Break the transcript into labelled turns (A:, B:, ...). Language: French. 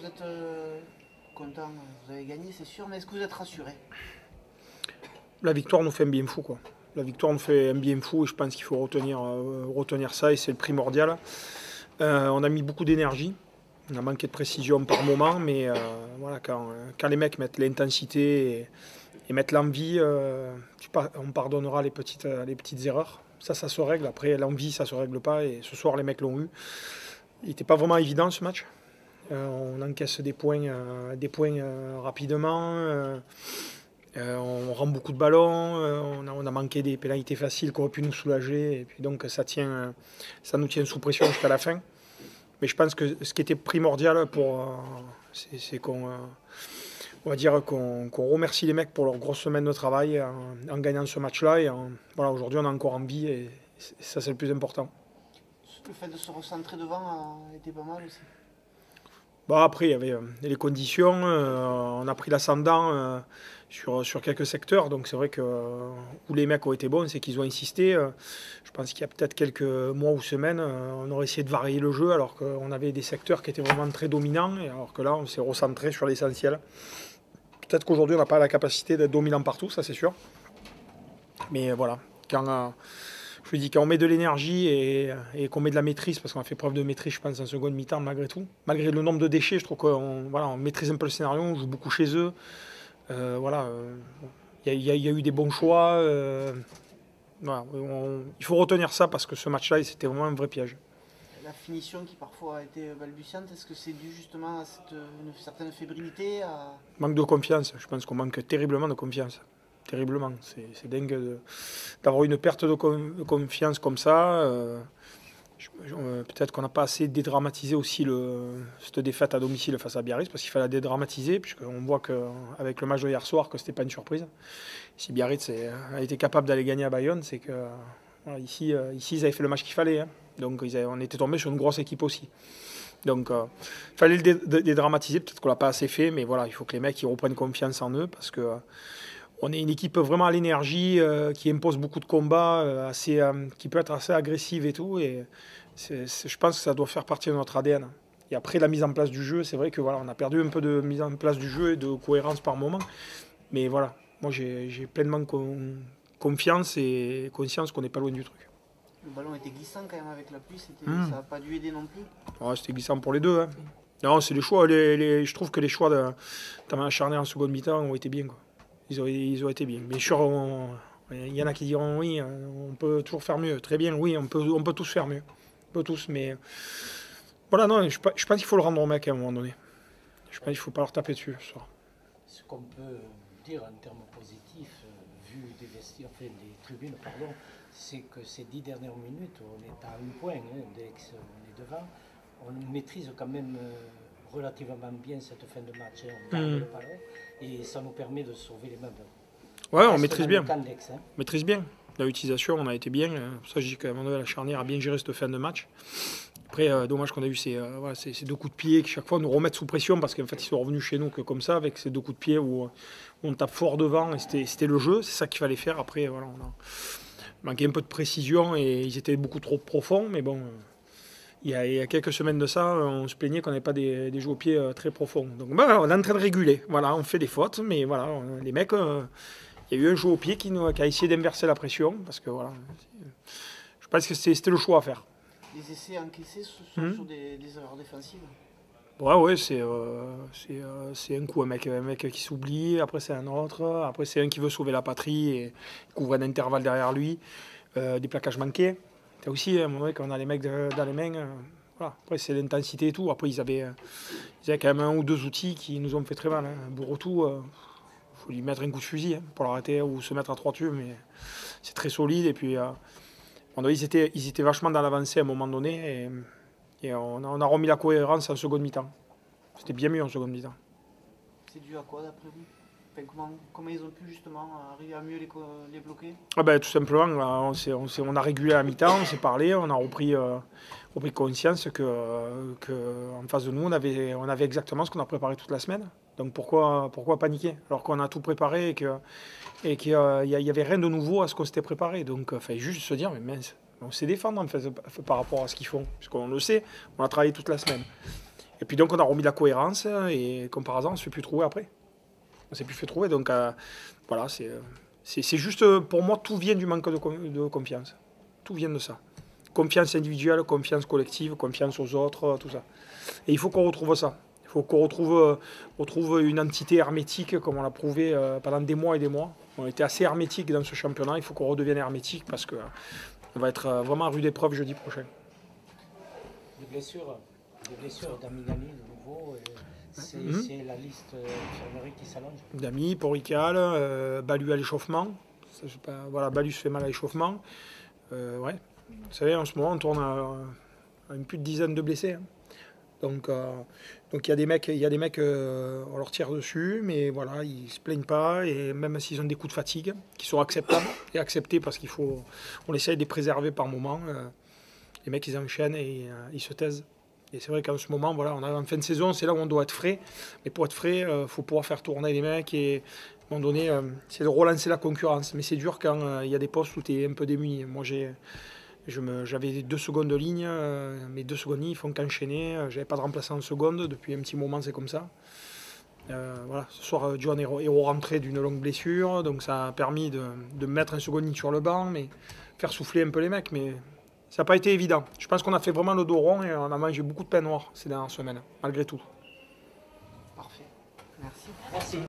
A: vous êtes content, vous avez gagné, c'est sûr, mais est-ce que vous êtes rassuré?
B: La victoire nous fait un bien fou, quoi. La victoire nous fait un bien fou et je pense qu'il faut retenir ça et c'est le primordial. On a mis beaucoup d'énergie, on a manqué de précision par moment, mais voilà, quand les mecs mettent l'intensité et mettent l'envie, on pardonnera les petites erreurs. Ça se règle. Après, l'envie, ça se règle pas et ce soir, les mecs l'ont eu. Il n'était pas vraiment évident ce match. On encaisse des points rapidement. On rend beaucoup de ballons, on a manqué des pénalités faciles qui auraient pu nous soulager, et puis donc ça nous tient sous pression jusqu'à la fin. Mais je pense que ce qui était primordial c'est qu'on on va dire qu'on remercie les mecs pour leur grosse semaine de travail en gagnant ce match-là. Et voilà, aujourd'hui, on a encore envie et ça, c'est le plus important.
A: Le fait de se recentrer devant a été pas mal aussi.
B: Bon, après, il y avait les conditions. On a pris l'ascendant sur quelques secteurs. Donc, c'est vrai que où les mecs ont été bons, c'est qu'ils ont insisté. Je pense qu'il y a peut-être quelques mois ou semaines, on aurait essayé de varier le jeu alors qu'on avait des secteurs qui étaient vraiment très dominants. Et alors que là, on s'est recentré sur l'essentiel. Peut-être qu'aujourd'hui, on n'a pas la capacité d'être dominant partout, ça c'est sûr. Mais voilà, je dis quand on met de l'énergie et qu'on met de la maîtrise, parce qu'on a fait preuve de maîtrise, je pense, en seconde mi-temps malgré tout. Malgré le nombre de déchets, je trouve on maîtrise un peu le scénario, on joue beaucoup chez eux. Il y a eu des bons choix. Voilà, il faut retenir ça parce que ce match-là, c'était vraiment un vrai piège.
A: La finition qui parfois a été balbutiante, est-ce que c'est dû justement à une certaine fébrilité
B: Manque de confiance, je pense qu'on manque terriblement de confiance. Terriblement, c'est dingue d'avoir une perte de confiance comme ça. Peut-être qu'on n'a pas assez dédramatisé aussi cette défaite à domicile face à Biarritz, parce qu'il fallait la dédramatiser, puisqu'on voit qu'avec le match de hier soir, que ce n'était pas une surprise. Si Biarritz a été capable d'aller gagner à Bayonne, c'est que voilà, ici, ils avaient fait le match qu'il fallait. Hein. Donc on était tombé sur une grosse équipe aussi. Donc il fallait le dédramatiser, peut-être qu'on ne l'a pas assez fait, mais voilà, il faut que les mecs ils reprennent confiance en eux, parce que on est une équipe vraiment à l'énergie, qui impose beaucoup de combats, qui peut être assez agressive et tout. Et je pense que ça doit faire partie de notre ADN. Et après la mise en place du jeu, c'est vrai que voilà, on a perdu un peu de mise en place du jeu et de cohérence par moment. Mais voilà, moi j'ai pleinement confiance et conscience qu'on n'est pas loin du truc.
A: Le ballon était glissant quand même avec la pluie, ça n'a pas dû aider non plus.
B: Ouais, c'était glissant pour les deux. Hein. Non, c'est les choix. Je trouve que les choix de Thomas Charnier en seconde mi-temps ont été bien, quoi. Ils ont été bien. Bien sûr, il y en a qui diront oui, on peut toujours faire mieux. Très bien, oui, on peut tous faire mieux. On peut tous, mais voilà, non, je pense qu'il faut le rendre au mec à un moment donné. Je pense qu'il ne faut pas leur taper dessus ce soir.
C: Ce qu'on peut dire en termes positifs, vu des vestiaires, enfin des tribunes, pardon, c'est que ces 10 dernières minutes, on est à un point, hein, dès qu'on est devant, on maîtrise quand même relativement bien cette fin de match. Hein, on garde le ballon et ça nous permet de sauver les meubles.
B: Ouais, on maîtrise bien.
C: Hein.
B: On maîtrise bien. La utilisation, on a été bien. Pour ça, je dis qu'à un moment donné, la charnière a bien géré cette fin de match. Après, dommage qu'on a eu ces deux coups de pied qui chaque fois nous remettent sous pression parce qu'en fait, ils sont revenus chez nous que comme ça, avec ces deux coups de pied où on tape fort devant et c'était le jeu. C'est ça qu'il fallait faire. Après, voilà, on a manqué un peu de précision et ils étaient beaucoup trop profonds. Mais bon, il y a quelques semaines de ça, on se plaignait qu'on n'avait pas des jeux au pied très profonds. Donc, on est en train de réguler. Voilà, on fait des fautes, mais voilà, les mecs... il y a eu un jeu au pied qui a essayé d'inverser la pression, parce que voilà, je pense que c'était le choix à faire.
A: Les essais encaissés sont sur des erreurs défensives.
B: Ouais, c'est un coup, un mec qui s'oublie, après c'est un autre, après c'est un qui veut sauver la patrie et couvre un intervalle derrière lui, des plaquages manqués. C'est aussi à un moment donné quand on a les mecs dans les mains, voilà. Après c'est l'intensité et tout. Après ils avaient quand même un ou deux outils qui nous ont fait très mal. Hein. Bourretou, faut lui mettre un coup de fusil hein, pour l'arrêter ou se mettre à trois tubes, mais c'est très solide. Et puis ils étaient vachement dans l'avancée à un moment donné et on a remis la cohérence en seconde mi-temps. C'était bien mieux en seconde mi-temps.
A: C'est dû à quoi d'après vous? Comment ils ont pu justement arriver à mieux les bloquer?
B: Tout simplement, on a régulé à la mi-temps, on s'est parlé, on a repris conscience qu'en face de nous, on avait exactement ce qu'on a préparé toute la semaine. Donc pourquoi paniquer alors qu'on a tout préparé et qu'il n'y avait rien de nouveau à ce qu'on s'était préparé. Donc il fallait juste se dire, mais mince, on sait défendre en fait, par rapport à ce qu'ils font, puisqu'on le sait, on a travaillé toute la semaine. Et puis donc on a remis de la cohérence et comme par hasard on ne se fait plus trouver après. On ne s'est plus fait trouver. Donc voilà, c'est juste pour moi tout vient du manque de confiance. Tout vient de ça. Confiance individuelle, confiance collective, confiance aux autres, tout ça. Et il faut qu'on retrouve ça. Il faut qu'on retrouve une entité hermétique comme on l'a prouvé pendant des mois et des mois. On était assez hermétique dans ce championnat. Il faut qu'on redevienne hermétique parce qu'on va être vraiment à rude épreuve jeudi prochain.
C: Les blessures d'Aminali de nouveau, c'est la liste infirmerie qui s'allonge.
B: Dami, Porical, Balu à l'échauffement. Voilà, Balu se fait mal à l'échauffement. Ouais. Vous savez, en ce moment, on tourne à une plus de dizaine de blessés. Hein. Donc il y a des mecs, on leur tire dessus, mais voilà, ils se plaignent pas, et même s'ils ont des coups de fatigue, qui sont acceptables et acceptés parce on essaye de les préserver par moment. Les mecs, ils enchaînent et ils se taisent. Et c'est vrai qu'en ce moment, voilà, on arrive en fin de saison, c'est là où on doit être frais. Mais pour être frais, il faut pouvoir faire tourner les mecs et à un moment donné, c'est de relancer la concurrence. Mais c'est dur quand il y a des postes où tu es un peu démuni. Moi, j'avais 2 secondes de ligne, mes 2 secondes de ligne, ils font qu'enchaîner. J'avais pas de remplaçant en seconde, depuis un petit moment, c'est comme ça. Voilà, ce soir, John est rentré d'une longue blessure, donc ça a permis de mettre un second ligne sur le banc, mais faire souffler un peu les mecs. Mais ça n'a pas été évident. Je pense qu'on a fait vraiment le dos rond et on a mangé beaucoup de pain noir ces dernières semaines, malgré tout.
A: Parfait. Merci.
C: Merci.